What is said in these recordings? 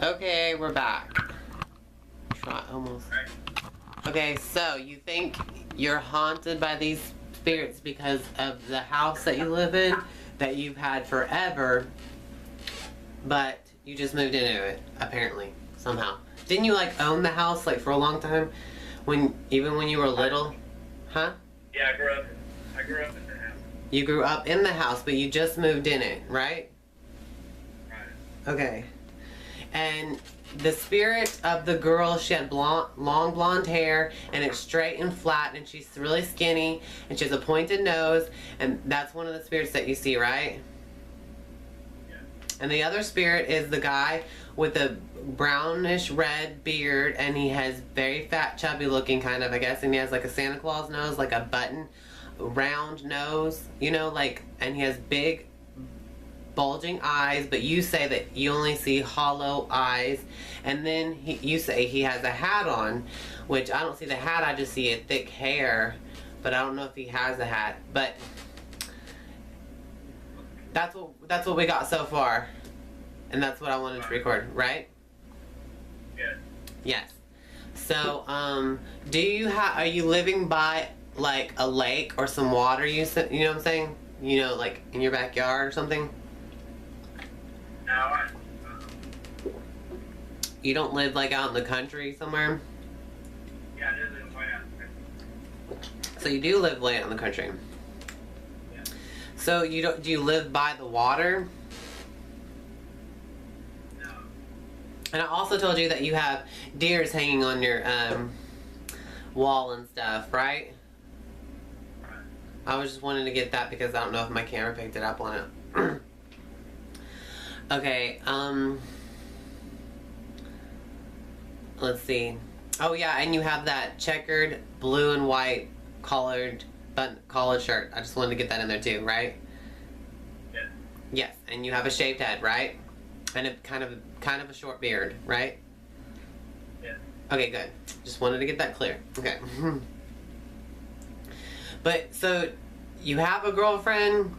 Okay, we're back. Try almost. Okay, so you think you're haunted by these spirits because of the house that you live in that you've had forever, but you just moved into it, apparently, somehow. Didn't you like own the house like for a long time? Even when you were little? Huh? Yeah, I grew up in the house. You grew up in the house, but you just moved in it, right? Right. Okay. And the spirit of the girl, she had long blonde hair, and it's straight and flat, and she's really skinny, and she has a pointed nose, and that's one of the spirits that you see, right? Yeah. And the other spirit is the guy with a brownish red beard, and he has very fat, chubby looking kind of, I guess, and he has like a Santa Claus nose, like a button, round nose, you know, like, and he has big bulging eyes, but you say that you only see hollow eyes. And then you say he has a hat on, which I don't see the hat, I just see a thick hair, but I don't know if he has a hat. But that's what we got so far, and that's what I wanted to record, right? Yes. Yes. So are you living by like a lake or some water, you know what I'm saying, you know, like in your backyard or something? No, You don't live like out in the country somewhere? yeah, I live way out in the country. So you do live way out in the country. Yeah. So do you live by the water? No. And I also told you that you have deers hanging on your wall and stuff, right? Right. I was just wanting to get that because I don't know if my camera picked it up on it. Okay, let's see. Oh yeah, and you have that checkered blue and white collared shirt. I just wanted to get that in there too, right? Yes. Yes, and you have a shaved head, right? And a kind of a short beard, right? Yes. Okay, good. Just wanted to get that clear. Okay. But so you have a girlfriend?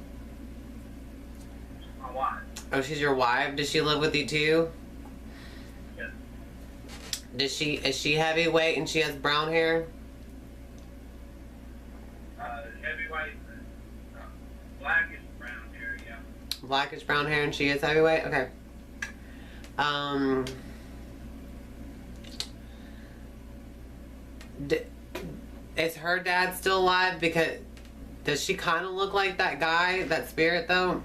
My wife. Oh, she's your wife? Does she live with you too? Yes. Is she heavyweight and she has brown hair? Heavyweight, blackish brown hair, yeah. Blackish brown hair and she is heavyweight? Okay. Is her dad still alive? Because does she kind of look like that guy, that spirit though?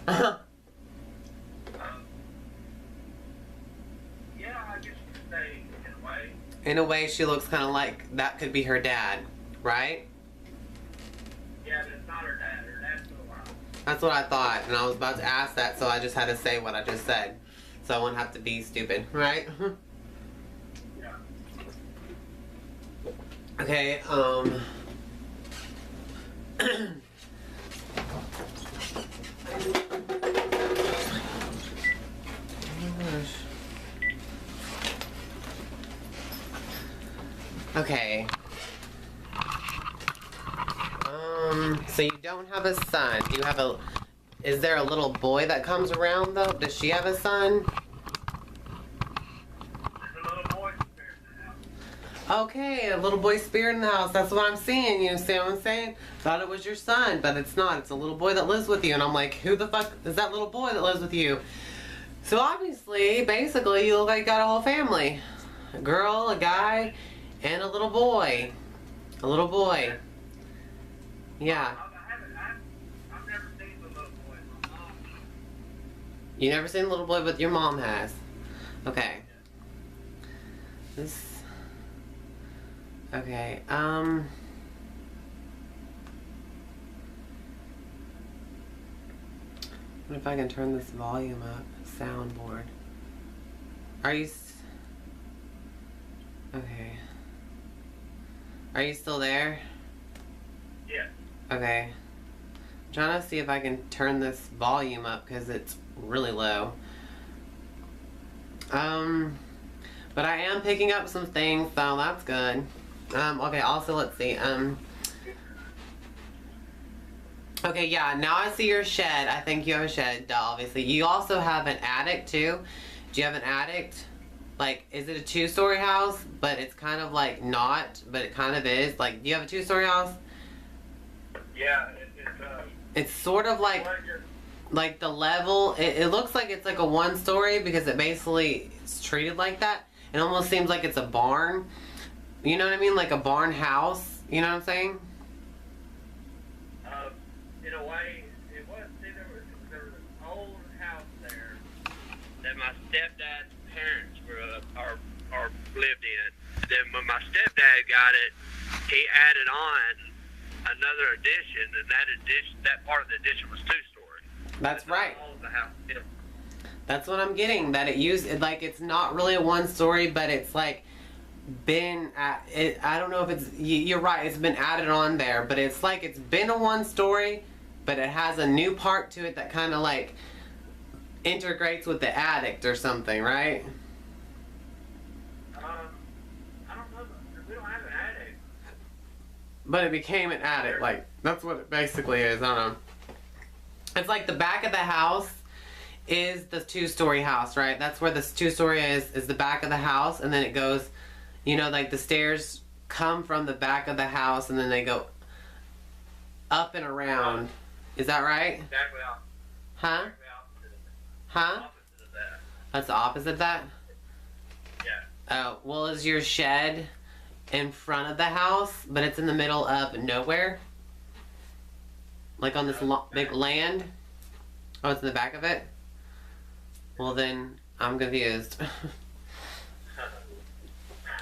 Yeah, I guess you could say in a way. In a way, she looks kind of like that could be her dad, right? Yeah, but it's not her dad. Her dad's still alive. That's what I thought, and I was about to ask that, so I just had to say what I just said. So I wouldn't have to be stupid, right? Yeah. Okay, okay. So you don't have a son. You have is there a little boy that comes around though? Does she have a son? There's a little boy spirit in the house. Okay, a little boy spirit in the house. That's what I'm seeing. You see what I'm saying? Thought it was your son, but it's not. It's a little boy that lives with you. And I'm like, who the fuck is that little boy that lives with you? So obviously, basically, you look like you got a whole family. A girl, a guy, and a little boy. A little boy. Yeah. I've never seen the little boy. My mom. You never seen a little boy, but your mom has. Okay. Okay, what if I can turn this volume up? Soundboard. Are you... Okay. Are you still there? Yeah. Okay. I'm trying to see if I can turn this volume up because it's really low. But I am picking up some things, so that's good. Okay, also let's see. Okay, yeah, now I see your shed. I think you have a shed, obviously. You also have an attic too. Do you have an attic? Like, is it a 2-story house? But it's kind of like not, but it kind of is. Like, do you have a 2-story house? Yeah, It's sort of like the level. It looks like it's like a 1-story because it basically is treated like that. It almost seems like it's a barn. You know what I mean? Like a barn house. You know what I'm saying? in a way, it was. See, there was an old house there that my stepdad's parents grew up or lived in. Then when my stepdad got it, he added on another addition, and that part of the addition was 2-story. That's right. All of the house. Yeah. That's what I'm getting. That like it's not really a 1-story, but it's like been at it. I don't know if it's. You're right. It's been added on there, but it's like it's been a 1-story, but it has a new part to it that kind of like integrates with the attic or something, right? I don't know. We don't have an attic. But it became an attic. Like that's what it basically is. I don't know. It's like the back of the house is the 2-story house, right? That's where this 2-story is the back of the house, and then it goes, you know, like the stairs come from the back of the house and then they go up and around. Is that right? Exactly opposite. Huh? Exactly opposite of that. Huh? Opposite of that. That's the opposite of that? Yeah. Oh, well, is your shed in front of the house, but it's in the middle of nowhere? Like on this big land? Oh, it's in the back of it? Well, then I'm confused.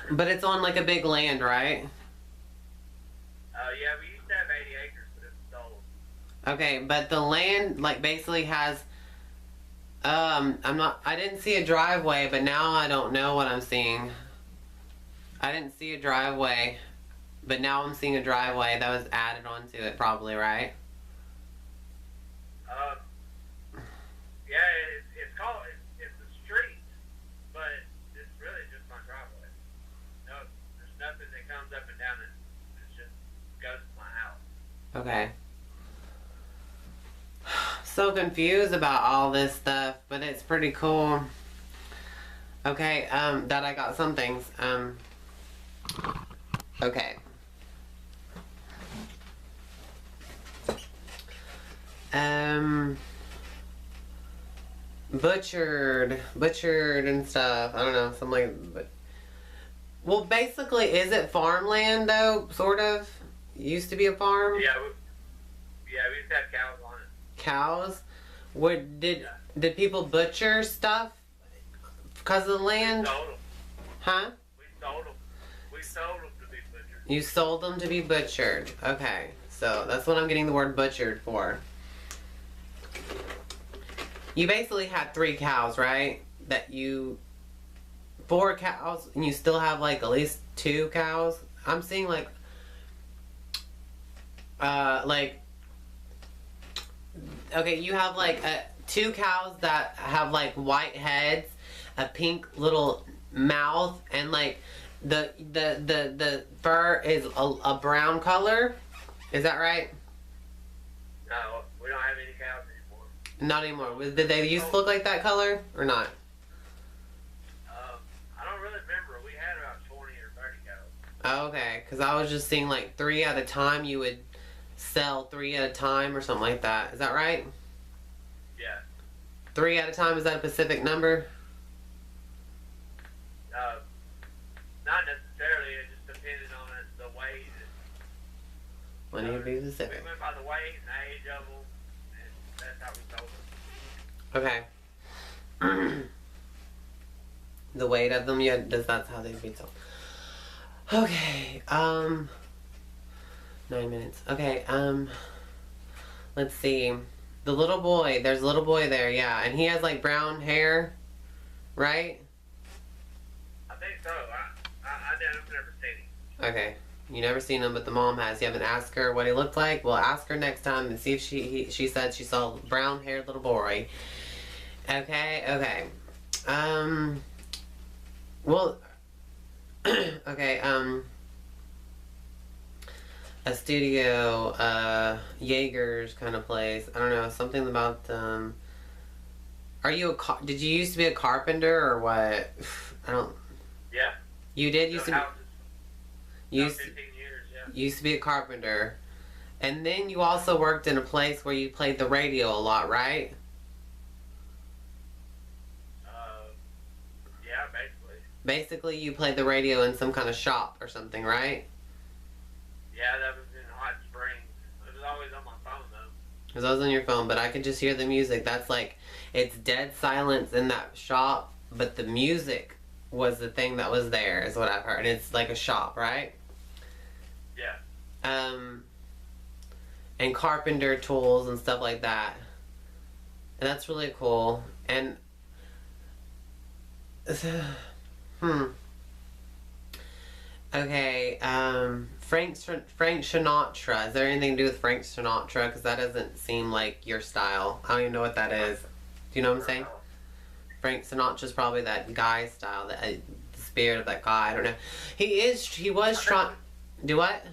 But it's on like a big land, right? Yeah, we used to have 80 acres, but it's sold. Okay, but the land like basically has I didn't see a driveway, but now I don't know what I'm seeing. I didn't see a driveway, but now I'm seeing a driveway that was added onto it probably, right? Yeah, it's called, it's a street, but it's really just my driveway. No, there's nothing that comes up and down it. It just goes to my house. Okay. So confused about all this stuff, but it's pretty cool. Okay, that I got some things. Okay. Butchered and stuff. I don't know, something like. But well, basically, is it farmland though? Sort of. Used to be a farm. Yeah, we used to have cows on it. Cows. Did people butcher stuff because of the land? We sold them. Huh? We sold them. We sold them to be butchered. You sold them to be butchered. Okay, so that's what I'm getting the word butchered for. You basically had 3 cows, right? 4 cows, and you still have like at least 2 cows. I'm seeing like okay, you have like 2 cows that have like white heads, a pink little mouth, and like the fur is a brown color. Is that right? No, we don't have any cows anymore. Not anymore. Did they used to look like that color or not? I don't really remember. We had about 20 or 30 cows. Oh, okay, because I was just seeing like 3 at a time. You would sell 3 at a time or something like that. Is that right? Yeah. 3 at a time, is that a specific number? Not necessarily. It just depended on the weight. When you be specific. We went by the weight and the age of them, and that's how we sold them. Okay. The weight of them, yeah, that's how they be sold. Okay, 9 minutes. Okay, let's see. The little boy, there's a little boy there, yeah, and he has like brown hair, right? I think so. I've never seen him. Okay, you never seen him, but the mom has. You haven't asked her what he looked like? Well, ask her next time and see if she said she saw a brown haired little boy. Okay, well, okay, a studio, Jaeger's kind of place. I don't know, something about, Are you did you used to be a carpenter or what? I don't. Yeah. You did used to be. Houses. Used 15 years, yeah. used to be a carpenter, and then you also worked in a place where you played the radio a lot, right? Yeah, basically. Basically, you played the radio in some kind of shop or something, right? Yeah, that was in Hot Springs. It was always on my phone, though. Because I was on your phone, but I could just hear the music. That's like, it's dead silence in that shop, but the music was the thing that was there, is what I've heard. It's like a shop, right? Yeah. And carpenter tools and stuff like that. And that's really cool. And okay, Frank Sinatra. Is there anything to do with Frank Sinatra? Because that doesn't seem like your style. I don't even know what that is. Do you know what I'm saying? Frank Sinatra's probably that guy style, the spirit of that guy. I don't know. He was trying. Do what?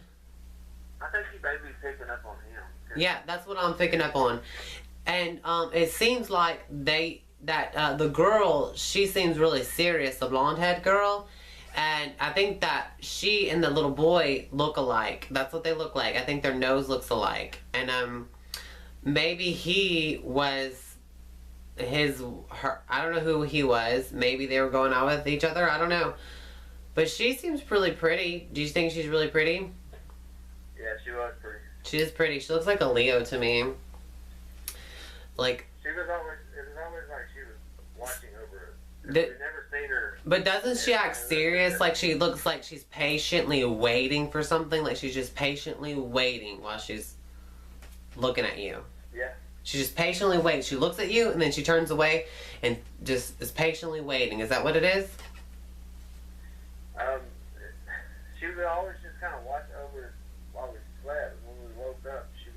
I think he may be picking up on him. Yeah, that's what I'm picking up on. And it seems like the girl, she seems really serious, the blonde-haired girl. And I think that she and the little boy look alike. That's what they look like. I think their nose looks alike. And maybe he was her. I don't know who he was. Maybe they were going out with each other. I don't know. But she seems really pretty. Do you think she's really pretty? Yeah, she was pretty. She is pretty. She looks like a Leo to me. Like. It was always like she was watching over us. We've never seen her. But doesn't she act serious? Like she looks like she's patiently waiting for something. Like she's just patiently waiting while she's looking at you. Yeah. She just patiently waits. She looks at you and then she turns away and just is patiently waiting. Is that what it is? She would always just kind of watch over us while we slept. When we woke up, she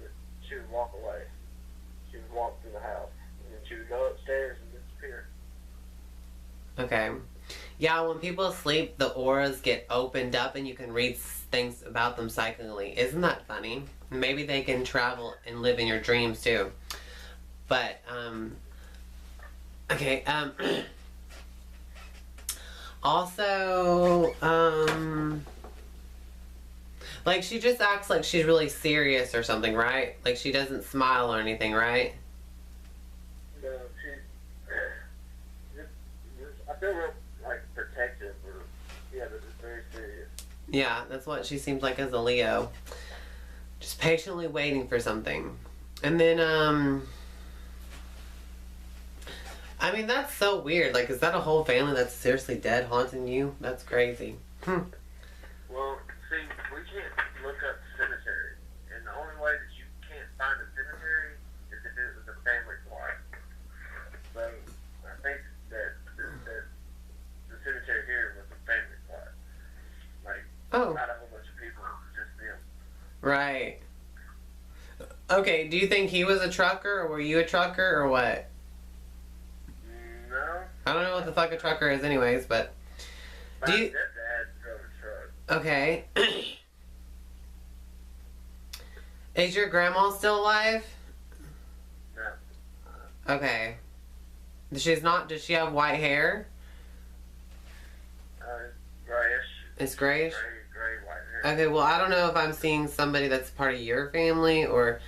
would walk away. She would walk through the house, and then she would go upstairs and disappear. Okay. Yeah, when people sleep, the auras get opened up and you can read things about them psychically. Isn't that funny? Maybe they can travel and live in your dreams too. But, okay, also, like she just acts like she's really serious or something, right? Like she doesn't smile or anything, right? No, I feel real, like, protective, or, yeah, but it's very serious. Yeah, that's what she seems like as a Leo. Just patiently waiting for something. And then, I mean, that's so weird. Like, is that a whole family that's seriously dead haunting you? That's crazy. Well, see, we can't look up cemeteries, and the only way that you can't find a cemetery is if it was a family plot. So, I think that the cemetery here was a family plot. Like, not a whole bunch of people, just them. Right. Okay, do you think he was a trucker, or were you a trucker, or what? No. I don't know what the fuck a trucker is anyways, but... My stepdad drove a truck. Okay. Is your grandma still alive? No. Okay. She's not... Does she have white hair? Grayish. It's grayish? Gray, white hair. Okay, well, I don't know if I'm seeing somebody that's part of your family or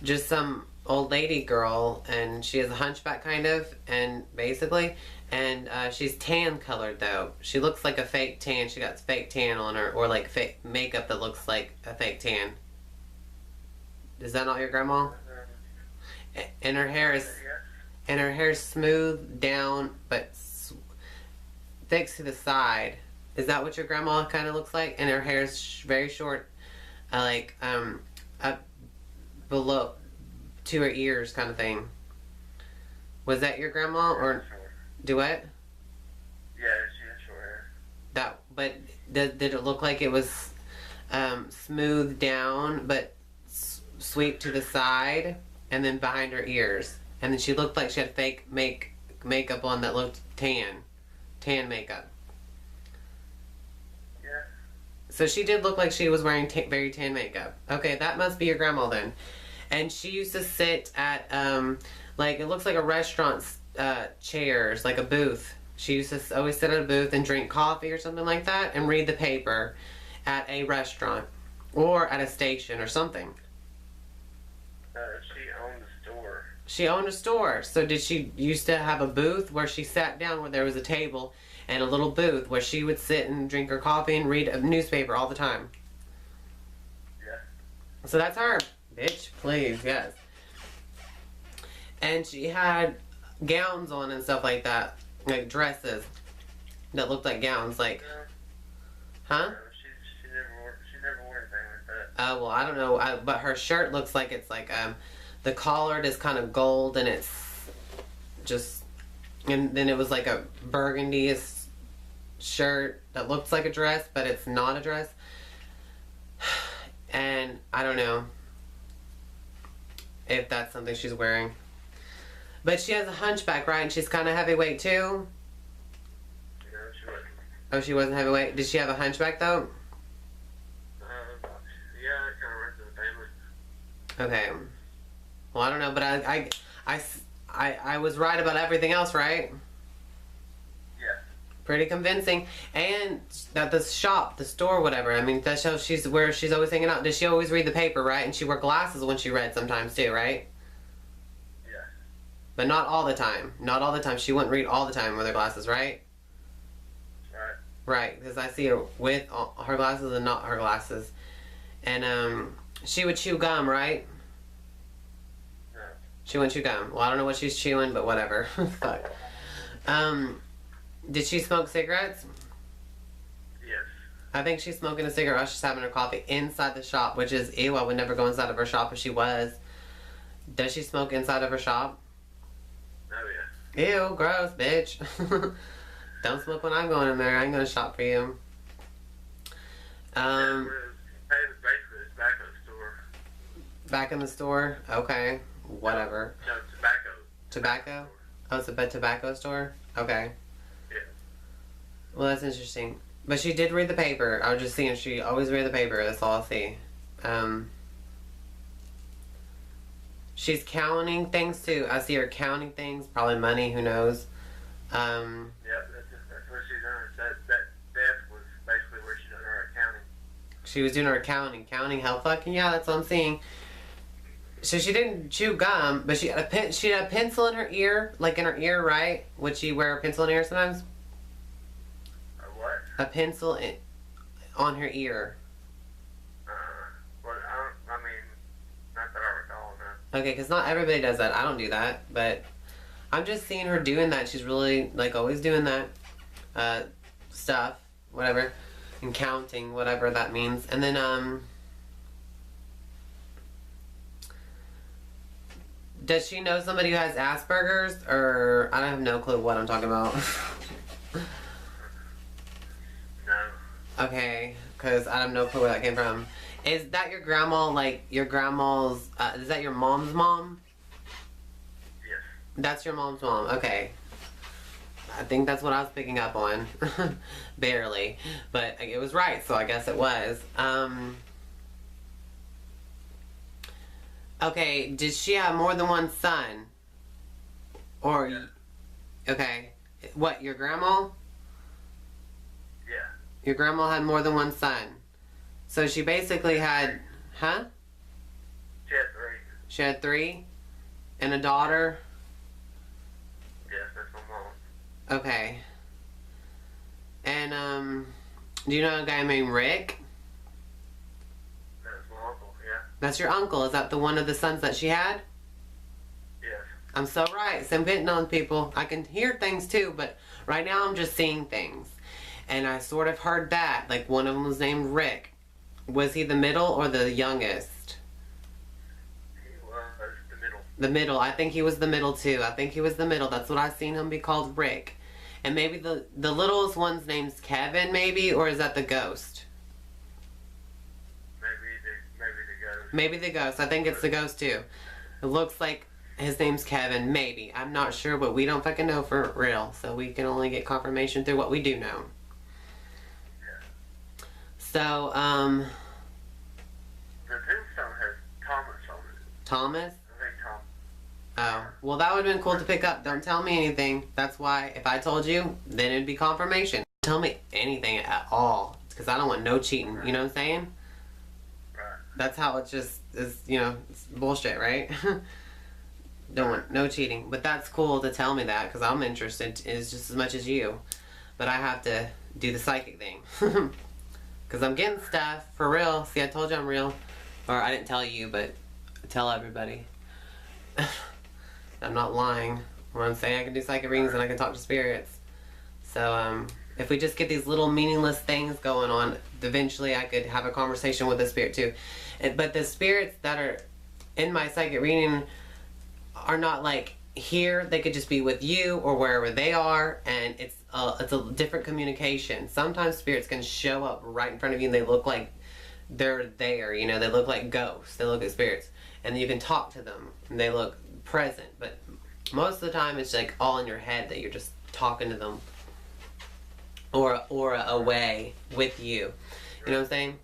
just some old lady girl, and she has a hunchback kind of, and basically, and she's tan colored though. She looks like a fake tan. She got fake tan on her, or like fake makeup that looks like a fake tan. Is that not your grandma? And her hair is, and her hair's smooth down, but thick to the side. Is that what your grandma kind of looks like? And her hair's very short, like up below to her ears, kind of thing. Was that your grandma or do what? Yeah, she has short hair. That, but did it look like it was smooth down, but sweep to the side, and then behind her ears, and then she looked like she had fake makeup on that looked tan makeup. So she did look like she was wearing very tan makeup. Okay, that must be your grandma then. And she used to sit at, like, it looks like a restaurant chairs, like a booth. She used to always sit at a booth and drink coffee or something like that and read the paper at a restaurant or at a station or something. She owned a store. She owned a store. So did she used to have a booth where she sat down where there was a table and a little booth where she would sit and drink her coffee and read a newspaper all the time? Yeah. So that's her. Bitch, please, yes. And she had gowns on and stuff like that. Like dresses that looked like gowns, like, huh? No, she never wore anything like that. Oh, well, I don't know, but her shirt looks like it's like, the collar is kind of gold and it's just, and then it was like a burgundy shirt that looks like a dress, but it's not a dress. And I don't know if that's something she's wearing. But she has a hunchback, right? And she's kind of heavyweight too? No, she wasn't. Oh, she wasn't heavyweight? Did she have a hunchback though? Yeah, it kind of runs in the family. Okay. Well, I don't know, but I was right about everything else, right? Yeah. Pretty convincing. And that the shop, the store, whatever, I mean, that shows where she's always hanging out. Does she always read the paper, right? And she wore glasses when she read sometimes too, right? But not all the time. Not all the time. She wouldn't read all the time with her glasses, right? Right. Right, because I see her with her glasses and not her glasses. And she would chew gum, right? No. She wouldn't chew gum. Well, I don't know what she's chewing, but whatever. Fuck. Did she smoke cigarettes? Yes. I think she's smoking a cigarette while she's having her coffee inside the shop, which is, ew, I would never go inside of her shop if she was. Does she smoke inside of her shop? Oh, yeah. Ew, gross, bitch. Don't smoke when I'm going in there. I ain't gonna shop for you. Basically, it's back in the store. Back in the store? Okay. Whatever. No, tobacco. Tobacco? Oh, it's a tobacco store? Okay. Yeah. Well, that's interesting. But she did read the paper. I was just seeing she always read the paper. That's all I see. She's counting things too. I see her counting things. Probably money. Who knows? Yeah, that's what she's done. That desk was basically where she done her accounting. She was doing her accounting. Counting how fucking, yeah, that's what I'm seeing. So she didn't chew gum, but she had a pencil in her ear, like in her ear, right? Would she wear a pencil in her ear sometimes? A what? A pencil on her ear. Well, I mean, not that I recall, no. Okay, because not everybody does that. I don't do that, but I'm just seeing her doing that. She's really, like, always doing that stuff, whatever, and counting, whatever that means. And then, does she know somebody who has Asperger's, or I have no clue what I'm talking about. No. Okay, because I have no clue where that came from. Is that your grandma, like, your grandma's, is that your mom's mom? Yes. That's your mom's mom, okay. I think that's what I was picking up on. Barely. But it was right, so I guess it was. Okay, did she have more than one son? Or, Yeah. Okay. What, your grandma? Yeah. Your grandma had more than one son. So she basically had, huh? She had 3. She had 3? And a daughter? Yes, that's my mom. Okay. And, do you know a guy named Rick? That's my uncle, yeah. That's your uncle. Is that the one of the sons that she had? Yes. I'm so right. So I'm hitting on people. I can hear things too, but right now I'm just seeing things. And I sort of heard that. Like, one of them was named Rick. Was he the middle or the youngest? He was the middle. The middle. I think he was the middle too. I think he was the middle. That's what I've seen him be called, Rick. And maybe the littlest one's name's Kevin, maybe? Or is that the ghost? Maybe the ghost. Maybe the ghost. I think it's the ghost too. It looks like his name's Kevin. Maybe. I'm not sure, but we don't fucking know for real. So we can only get confirmation through what we do know. Yeah. So, The tombstone has Thomas on it. Thomas? I think Tom. Oh, well, that would have been cool to pick up. Don't tell me anything. That's why if I told you, then it'd be confirmation. Tell me anything at all, because I don't want no cheating. You know what I'm saying? Right. That's how it just is. You know, it's bullshit, right? Don't want no cheating. But that's cool to tell me that, because I'm interested is just as much as you. But I have to do the psychic thing, because I'm getting stuff for real. See, I told you I'm real, or I didn't tell you, but I tell everybody. I'm not lying when I'm saying I can do psychic readings and I can talk to spirits. So if we just get these little meaningless things going on, eventually I could have a conversation with the spirit too. But the spirits that are in my psychic reading are not like here. They could just be with you or wherever they are, and it's a different communication. Sometimes spirits can show up right in front of you and they look like they're there. You know, they look like ghosts. They look like spirits, and you can talk to them and they look present. But most of the time it's like all in your head that you're just talking to them, or away with you. You know what I'm saying?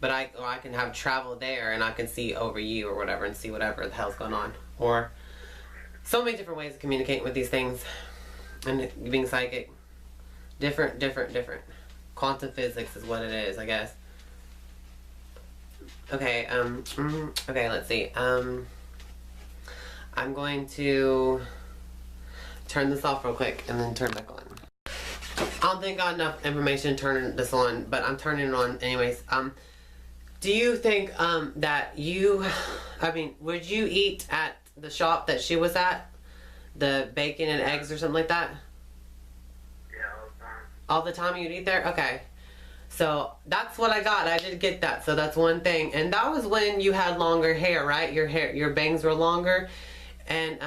But I can have travel there and I can see over you or whatever and see whatever the hell's going on. Or so many different ways of communicating with these things and being psychic. Different. Quantum physics is what it is, I guess. Okay, okay, let's see. I'm going to turn this off real quick and then turn back on. I don't think I got enough information to turn this on, but I'm turning it on anyways. Do you think that you, I mean, would you eat at the shop that she was at? The bacon and eggs or something like that? Yeah, all the time. All the time you'd eat there? Okay. So that's what I got. I did get that. So that's one thing. And that was when you had longer hair, right? Your bangs were longer. And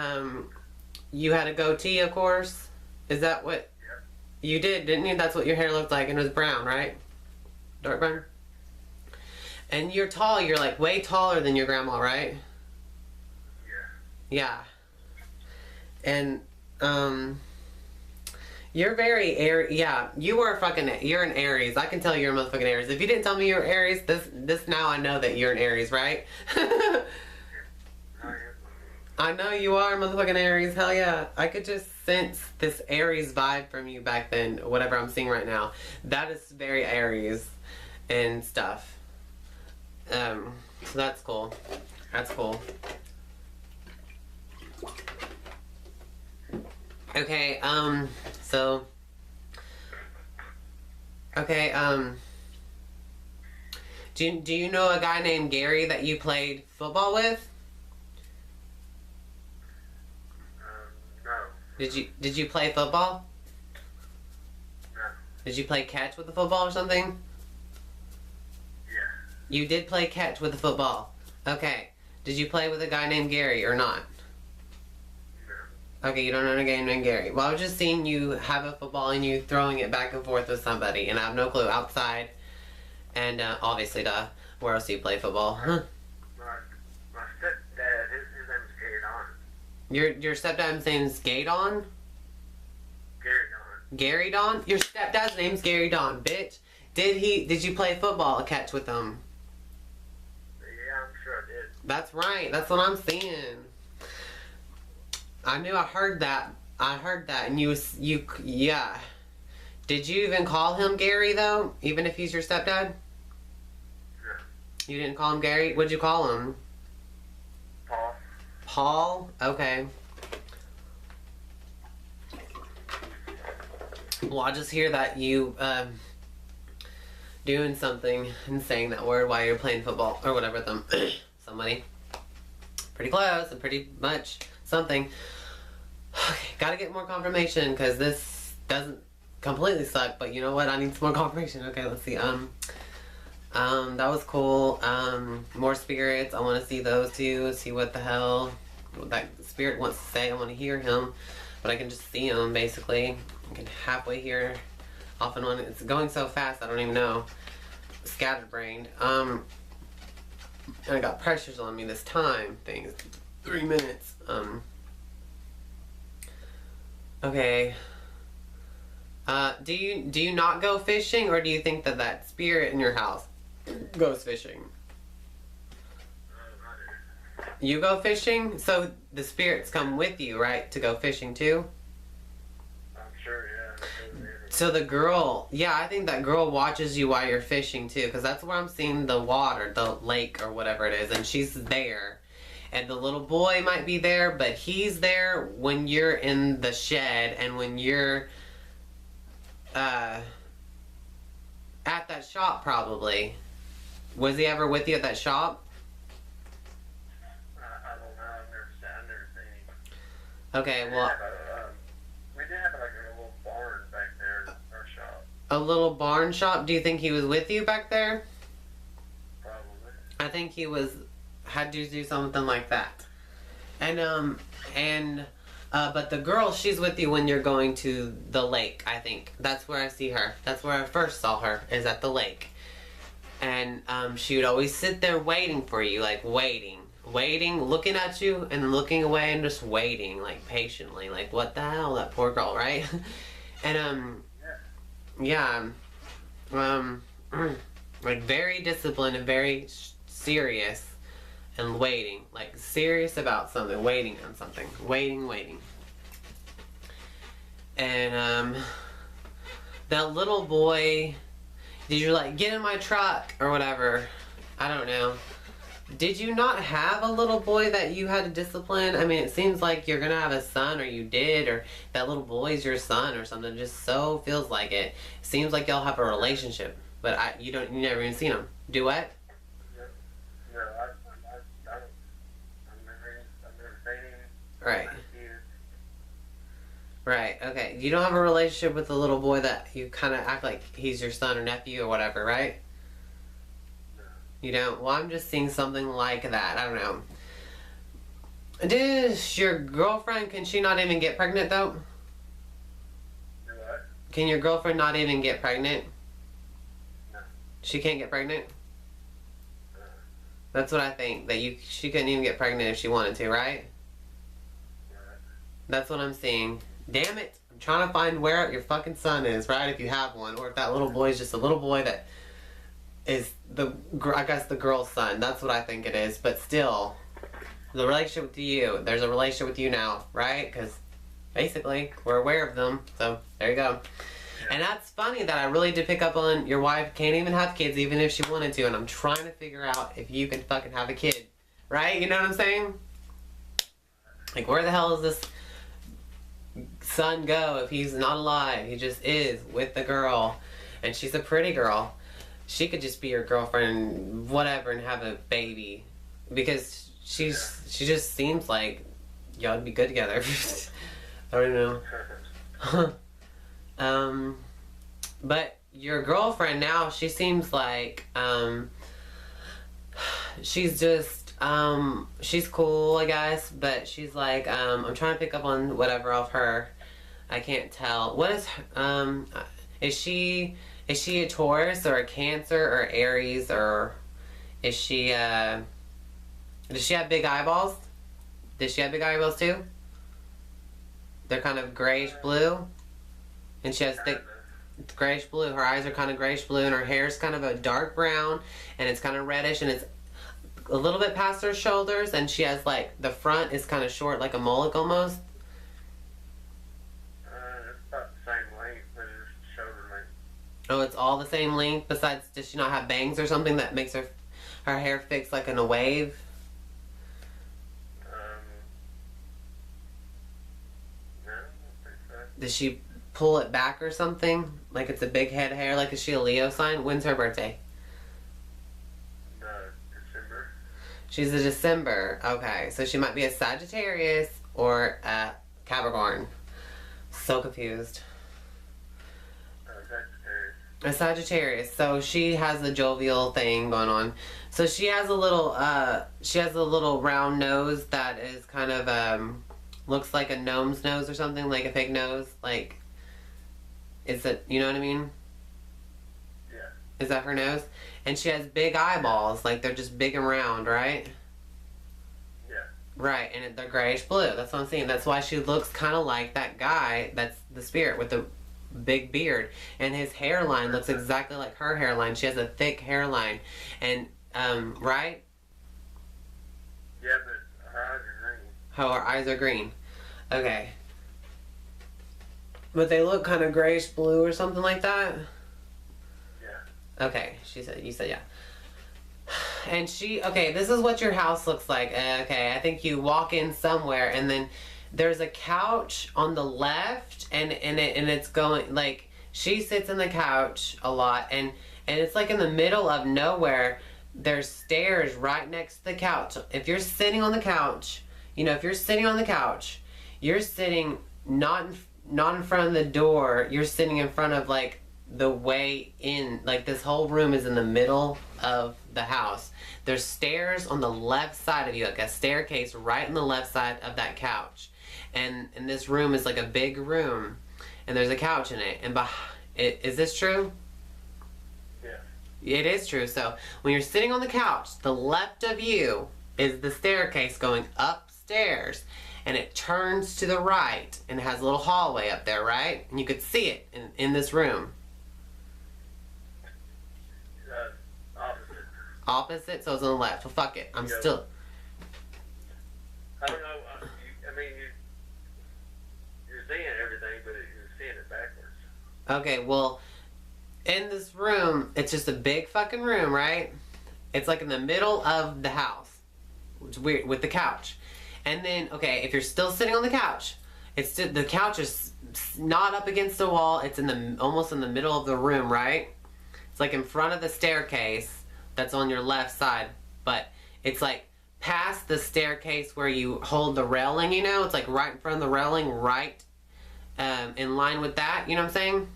you had a goatee, of course. Is that what you did, didn't you? That's what your hair looked like, and it was brown, right? Dark brown. And you're tall. You're like way taller than your grandma, right? Yeah. Yeah. And you're very Aries. Yeah, you're an Aries. I can tell you're a motherfucking Aries. If you didn't tell me you're Aries, this now I know that you're an Aries, right? I know you are a motherfucking Aries. Hell yeah. I could just sense this Aries vibe from you back then, whatever I'm seeing right now. That is very Aries and stuff. So that's cool. That's cool. Okay, so, okay, do you know a guy named Gary that you played football with? No. Did you play football? No. Did you play catch with the football or something? Yeah. You did play catch with the football. Okay. Did you play with a guy named Gary or not? Okay, you don't know a guy named Gary. Well, I was just seeing you have a football and you throwing it back and forth with somebody, and I have no clue. Outside. And obviously, duh. Where else do you play football? Huh? My stepdad, his name is Gary Don. Your stepdad's name's Gaydon? Gary Don. Gary Don? Your stepdad's name's Gary Don, bitch. Did you play football catch with him? Yeah, I'm sure I did. That's right. That's what I'm seeing. I knew I heard that. And yeah. Did you even call him Gary, though? Even if he's your stepdad? No. You didn't call him Gary? What'd you call him? Paul. Paul? Okay. Well, I just hear that you, doing something and saying that word while you're playing football or whatever with them. Somebody. Pretty close and pretty much something. Okay, gotta get more confirmation because this doesn't completely suck, but you know what? I need some more confirmation. Okay, let's see. That was cool. More spirits. I want to see those two. See what the hell that spirit wants to say. I want to hear him, but I can just see him basically. I can halfway hear off and on. It's going so fast. I don't even know. Scatterbrained. I got pressures on me this time. Things. 3 minutes. Okay. Do you not go fishing, or do you think that spirit in your house goes fishing? I do. You go fishing? So the spirits come with you, right? To go fishing too? I'm sure, yeah. So the girl, yeah, I think that girl watches you while you're fishing too, because that's where I'm seeing the water, the lake or whatever it is, and she's there. And the little boy might be there, but he's there when you're in the shed and when you're at that shop probably. Was he ever with you at that shop? I don't know. I've never seen him. Okay, well... We did have like a little barn back there in our shop. A little barn shop? Do you think he was with you back there? Probably. I think he had to do something like that. But the girl, she's with you when you're going to the lake, I think. That's where I see her. That's where I first saw her, is at the lake. And she would always sit there waiting for you, like waiting, looking at you and looking away and just waiting, like patiently, like what the hell, that poor girl, right? And like very disciplined and very serious and waiting, like serious about something, waiting on something, waiting. And that little boy, did you like get in my truck or whatever? I don't know. Did you not have a little boy that you had to discipline? I mean, it seems like you're gonna have a son, or you did, or that little boy's your son or something. It just so feels like it. Seems like y'all have a relationship, but you never even seen him. Do what? No, I've never seen him. Right. Right, okay. You don't have a relationship with the little boy that you kind of act like he's your son or nephew or whatever, right? No. You don't? Well, I'm just seeing something like that. I don't know. Does your girlfriend, can she not even get pregnant, though? Do what? Can your girlfriend not even get pregnant? No. She can't get pregnant? No. That's what I think. That she couldn't even get pregnant if she wanted to, right? Right. That's what I'm seeing. Damn it. I'm trying to find where your fucking son is, right? If you have one. Or if that little boy is just a little boy that is I guess the girl's son. That's what I think it is. But still, the relationship with you. There's a relationship with you now, right? Because basically, we're aware of them. So, there you go. Yeah. And that's funny that I really did pick up on your wife can't even have kids even if she wanted to. And I'm trying to figure out if you can fucking have a kid. Right? You know what I'm saying? Like, where the hell is this son go if he's not alive? He just is with the girl, and she's a pretty girl. She could just be your girlfriend, whatever, and have a baby, because she just seems like y'all would be good together. I don't know. But your girlfriend now, she seems like she's just she's cool, I guess, but she's like, I'm trying to pick up on whatever of her. I can't tell. What is she a Taurus or a Cancer or Aries, or is she, does she have big eyeballs? Does she have big eyeballs too? They're kind of grayish blue, and she has thick grayish blue. Her eyes are kind of grayish blue, and her hair's kind of a dark brown, and it's kind of reddish, and it's a little bit past her shoulders, and she has like the front is kind of short, like a mullet almost. It's about the same length, but it's shoulder length. Oh, it's all the same length. Besides, does she not have bangs or something that makes her hair fixed like in a wave? No, I don't think so. Does she pull it back or something? Like it's a big head of hair? Like is she a Leo sign? When's her birthday? December. She's a December. Okay, so she might be a Sagittarius or a Capricorn. So confused. Sagittarius. A Sagittarius. So she has a jovial thing going on. So she has a little round nose that is kind of looks like a gnome's nose or something, like a fake nose. Like, is it, you know what I mean? Yeah. Is that her nose? And she has big eyeballs, like they're just big and round, right? Yeah. Right, and they're grayish blue. That's what I'm saying. That's why she looks kind of like that guy that's the spirit with the big beard. And his hairline looks exactly like her hairline. She has a thick hairline. And, right? Yeah, but How her eyes are green. Okay. But they look kind of grayish blue or something like that? Yeah. Okay, you said yeah. And okay, this is what your house looks like. Okay, I think you walk in somewhere and then there's a couch on the left and it's going, like, she sits in the couch a lot and it's like in the middle of nowhere. There's stairs right next to the couch. If you're sitting on the couch, if you're sitting on the couch, you're sitting not in front of the door, you're sitting in front of, like, the way in, like, this whole room is in the middle of the house. There's stairs on the left side of you, like a staircase right on the left side of that couch. And this room is like a big room, and there's a couch in it. And is this true? Yeah. It is true. So when you're sitting on the couch, the left of you is the staircase going upstairs, and it turns to the right, and it has a little hallway up there, right? And you could see it in this room. Opposite, so it's on the left. Well, fuck it. I'm still. I don't know. You're seeing everything, but you're seeing it backwards. Okay, well, in this room, it's just a big fucking room, right? It's like in the middle of the house. It's weird, with the couch. And then, okay, if you're still sitting on the couch, the couch is not up against the wall. It's almost in the middle of the room, right? It's like in front of the staircase that's on your left side, but it's like past the staircase where you hold the railing, it's like right in front of the railing, right in line with that, you know what I'm saying?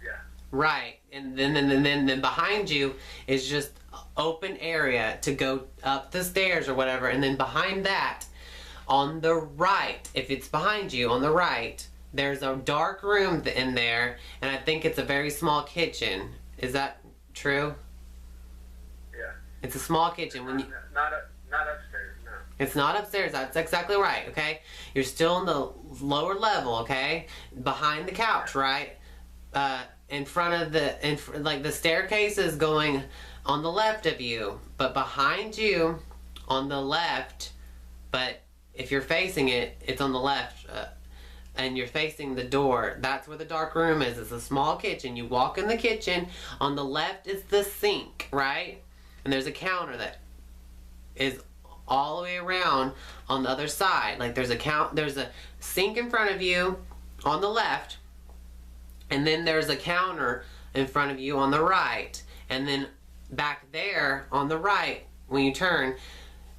Yeah. Right, and then behind you is just open area to go up the stairs or whatever, and then behind that, on the right, if it's behind you, on the right, there's a dark room in there, and I think it's a very small kitchen. Is that true? Yeah. It's a small kitchen. Not upstairs, no. It's not upstairs. That's exactly right, okay? You're still in the lower level, okay? Behind the couch, right? In front of the staircase is going on the left of you, but behind you on the left, but if you're facing it, it's on the left, and you're facing the door. That's where the dark room is. It's a small kitchen. You walk in the kitchen. On the left is the sink, right? And there's a counter that is all the way around on the other side. Like there's a sink in front of you on the left, and then there's a counter in front of you on the right. And then back there on the right, when you turn,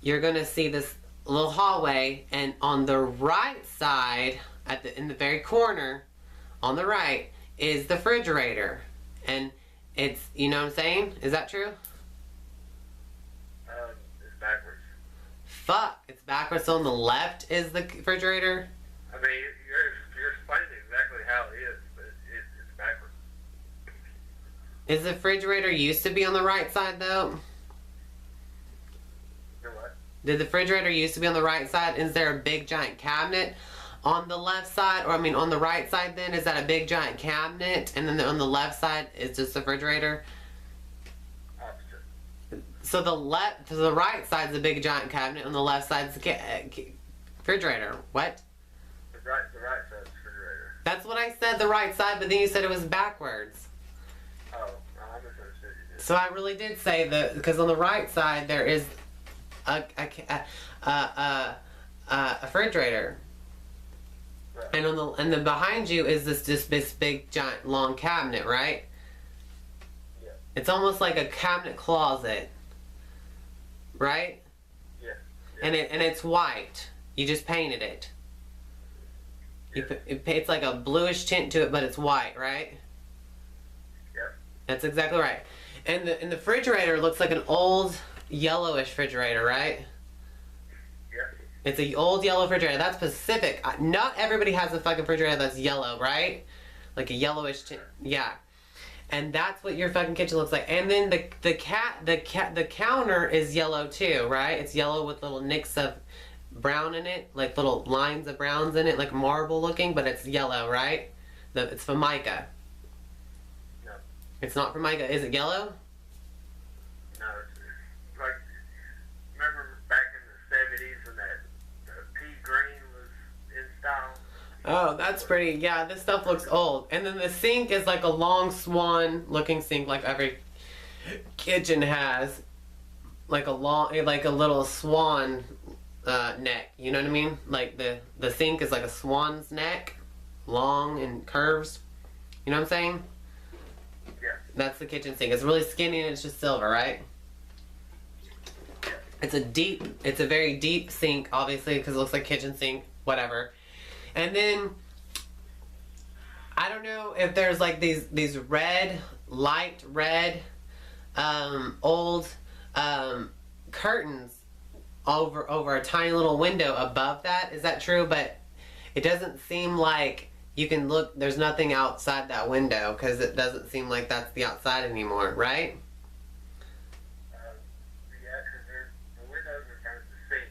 you're gonna see this little hallway, and on the right side, in the very corner, on the right, is the refrigerator. And it's, you know what I'm saying? Is that true? It's backwards. Fuck, it's backwards. So on the left is the refrigerator? I mean, you're explaining exactly how it is, but it's backwards. Is the refrigerator used to be on the right side, though? You know what? Did the refrigerator used to be on the right side? Is there a big giant cabinet on the left side? Or I mean on the right side then? Is that a big giant cabinet? And then on the left side is just the refrigerator? Opposite. So the right side is a big giant cabinet, on the left side is the refrigerator. What? The right side's the refrigerator. That's what I said, the right side, but then you said it was backwards. Oh, I misunderstood you. So I really did say because on the right side there is a refrigerator. Right. And then behind you is this big giant long cabinet, right? Yeah. It's almost like a cabinet closet, right? Yeah. And it's white. You just painted it. Yeah. It's like a bluish tint to it, but it's white, right? Yep. That's exactly right. And the refrigerator looks like an old yellowish refrigerator, right? It's an old yellow refrigerator. That's Pacific. Not everybody has a fucking refrigerator that's yellow, right? Like a yellowish tint. Yeah. And that's what your fucking kitchen looks like. And then the counter is yellow too, right? It's yellow with little nicks of brown in it, like little lines of browns in it, like marble looking, but it's yellow, right? It's Formica. No. It's not Formica. Is it yellow? No, it's like, remember back in the 70s Oh, that's pretty. Yeah, this stuff looks old. And then the sink is like a long swan looking sink like every kitchen has. Like a little swan neck. You know what I mean? Like the sink is like a swan's neck. Long and curves. You know what I'm saying? Yeah. That's the kitchen sink. It's really skinny and it's just silver, right? It's a very deep sink, obviously, because it looks like kitchen sink, whatever. And then, I don't know if there's like these red, light red, old curtains over a tiny little window above that. Is that true? But it doesn't seem like you can look, there's nothing outside that window because it doesn't seem like that's the outside anymore, right? Yeah, because the windows are kind of the sink,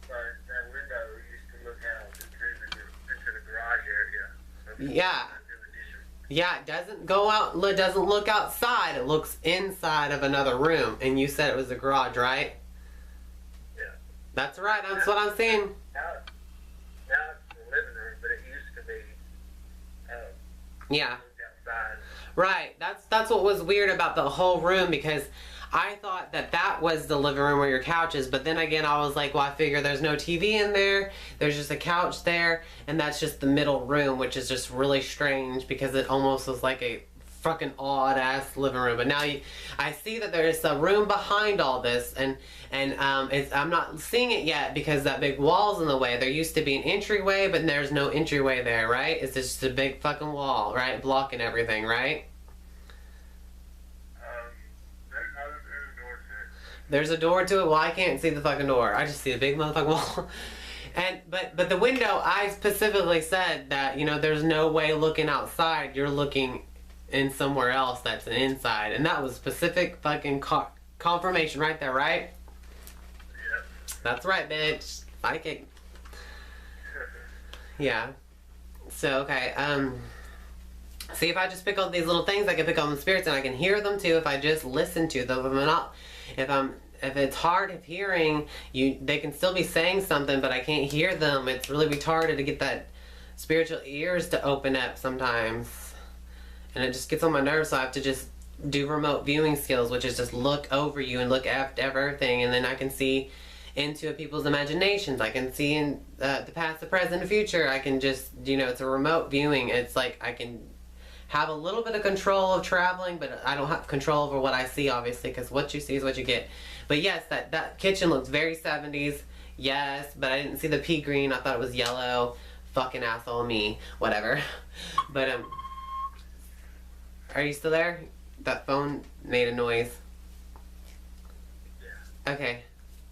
but that window used to look out into the garage area. Yeah. Yeah, it doesn't go out, it doesn't look outside, it looks inside of another room. And you said it was a garage, right? Yeah. That's right, that's what I'm saying. Now it's the living room, but it used to be yeah. outside. Right, that's what was weird about the whole room, because I thought that was the living room where your couch is, but then again I was like, well, I figure there's no TV in there, there's just a couch there, and that's just the middle room, which is just really strange because it almost was like a fucking odd ass living room. But now I see that there is a room behind all this, and I'm not seeing it yet because that big wall's in the way. There used to be an entryway, but there's no entryway there, right? It's just a big fucking wall, right? Blocking everything, right? There's a door to it. Well, I can't see the fucking door. I just see a big motherfucking wall. But the window, I specifically said that, you know, there's no way looking outside. You're looking in somewhere else that's an inside. And that was specific fucking confirmation right there, right? Yep. That's right, bitch. Psychic. Yeah. So, okay. See, if I just pick up these little things, I can pick up the spirits and I can hear them too if I just listen to them. If it's hard of hearing, they can still be saying something, but I can't hear them. It's really retarded to get that spiritual ears to open up sometimes. And it just gets on my nerves, so I have to just do remote viewing skills, which is just look over you and look after everything, and then I can see into people's imaginations. I can see in the past, the present, the future. I can just, you know, it's a remote viewing. It's like I can have a little bit of control of traveling, but I don't have control over what I see, obviously, because what you see is what you get. But yes, that kitchen looks very 70s, yes, but I didn't see the pea green. I thought it was yellow. Fucking asshole me. Whatever. But, are you still there? That phone made a noise. Yeah. Okay.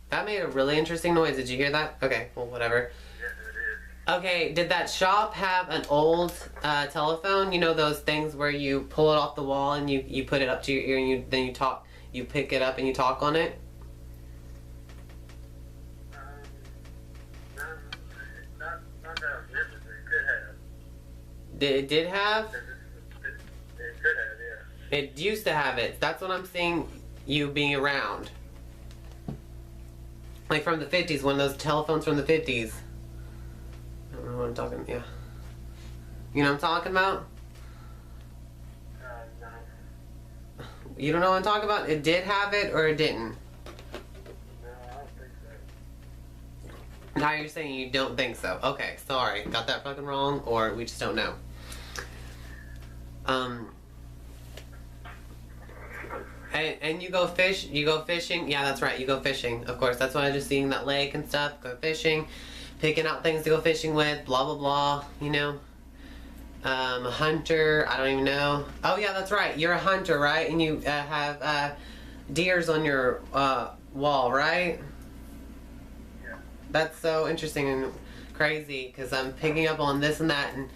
That made a really interesting noise. Did you hear that? Okay, well, whatever. Yes, it is. Okay, did that shop have an old telephone? You know those things where you pull it off the wall and you put it up to your ear and then you pick it up and you talk on it? Not that I remember, but it could have. It did have? It could have, yeah. It used to have it. That's what I'm seeing you being around. Like from the 50s, one of those telephones from the 50s. I don't know what I'm talking, yeah. You know what I'm talking about? No. You don't know what I'm talking about? It did have it or it didn't? No, I don't think so. Now you're saying you don't think so. Okay, sorry. Got that fucking wrong, or we just don't know. And you go fishing? Yeah, that's right, you go fishing. Of course, that's why I was just seeing that lake and stuff. Go fishing, picking out things to go fishing with, blah, blah, blah, you know. A hunter, I don't even know. Oh yeah, that's right, you're a hunter, right? And you have deers on your wall, right? Yeah. That's so interesting and crazy, because I'm picking up on this and that, and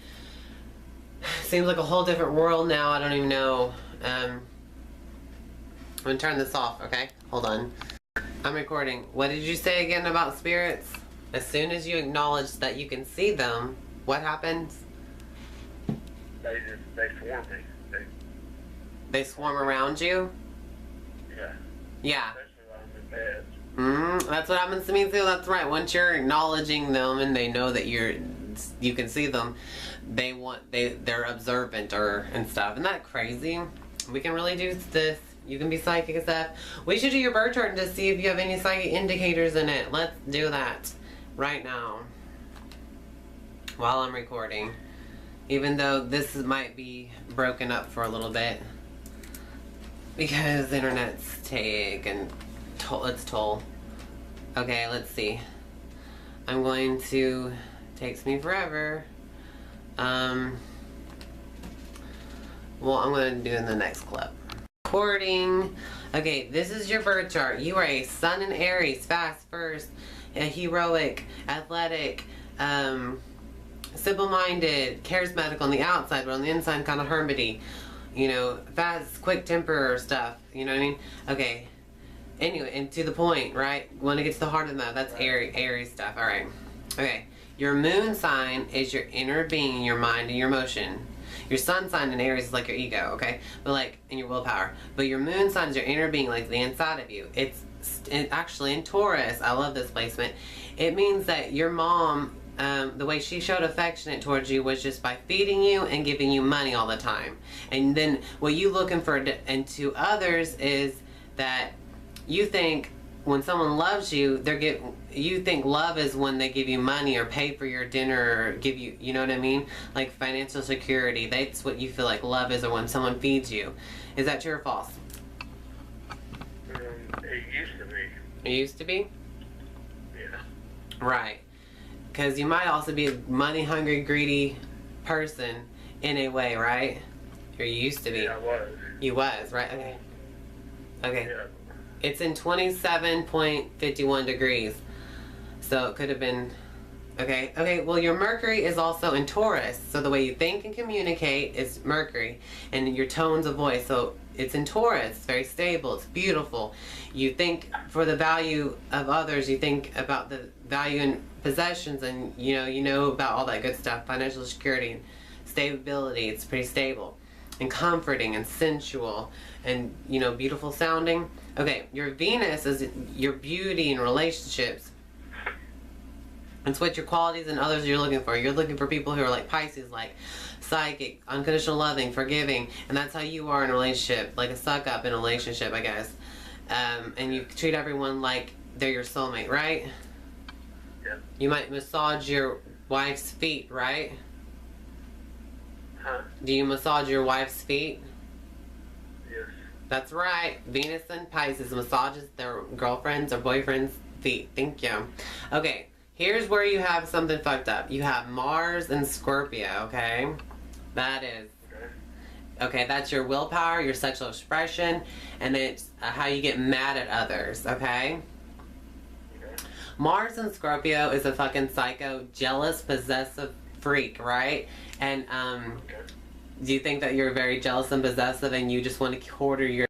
seems like a whole different world now. I don't even know. I'm gonna turn this off, okay? Hold on. I'm recording. What did you say again about spirits? As soon as you acknowledge that you can see them, what happens? They swarm me. They swarm around you? Yeah. Yeah. Especially when I'm in bed. That's what happens to me too. That's right. Once you're acknowledging them and they know that you can see them, they're observant and stuff. Isn't that crazy? We can really do this. You can be psychic and stuff. We should do your birth chart and just see if you have any psychic indicators in it. Let's do that right now while I'm recording. Even though this might be broken up for a little bit because the internet's taking its toll. Okay, let's see. I'm going to, takes me forever. Well, I'm going to do in the next clip. Recording. Okay, this is your birth chart. You are a Sun in Aries, fast, first, heroic, athletic, simple-minded, charismatic on the outside, but on the inside kind of hermity. You know, fast, quick temper stuff. You know what I mean? Okay. Anyway, and to the point, right? Want to get to the heart of the matter. That's Aries stuff. All right. Okay. Your moon sign is your inner being, your mind, and your emotion. Your sun sign in Aries is like your ego, okay? But like, and your willpower. But your moon sign is your inner being, like the inside of you. It's actually in Taurus. I love this placement. It means that your mom, the way she showed affectionate towards you was just by feeding you and giving you money all the time. And then what you looking for into others is that you think when someone loves you, you think love is when they give you money or pay for your dinner or give you, you know what I mean? Like financial security. That's what you feel like love is, or when someone feeds you. Is that true or false? It used to be. It used to be? Yeah. Right. Because you might also be a money-hungry, greedy person in a way, right? Or you used to be. Yeah, I was. You was, right? Okay. Okay. Yeah. It's in 27.51 degrees. So it could have been, okay. Okay, well your Mercury is also in Taurus. So the way you think and communicate is Mercury. And your tones of voice. So it's in Taurus. It's very stable. It's beautiful. You think for the value of others. You think about the value in possessions. And you know about all that good stuff. Financial security and stability. It's pretty stable. And comforting and sensual. And, beautiful sounding. Okay, your Venus is your beauty and relationships. It's what your qualities and others you're looking for. You're looking for people who are like Pisces, like psychic, unconditional loving, forgiving. And that's how you are in a relationship. Like a suck up in a relationship, I guess. And you treat everyone like they're your soulmate, right? Yeah. You might massage your wife's feet, right? Huh? Do you massage your wife's feet? Yes. That's right. Venus and Pisces massages their girlfriends or boyfriends' feet. Thank you. Okay, here's where you have something fucked up. You have Mars and Scorpio, okay? That is. Okay, that's your willpower, your sexual expression, and it's how you get mad at others, okay? Mars and Scorpio is a fucking psycho, jealous, possessive freak, right? And, do you think that you're very jealous and possessive and you just want to hoard your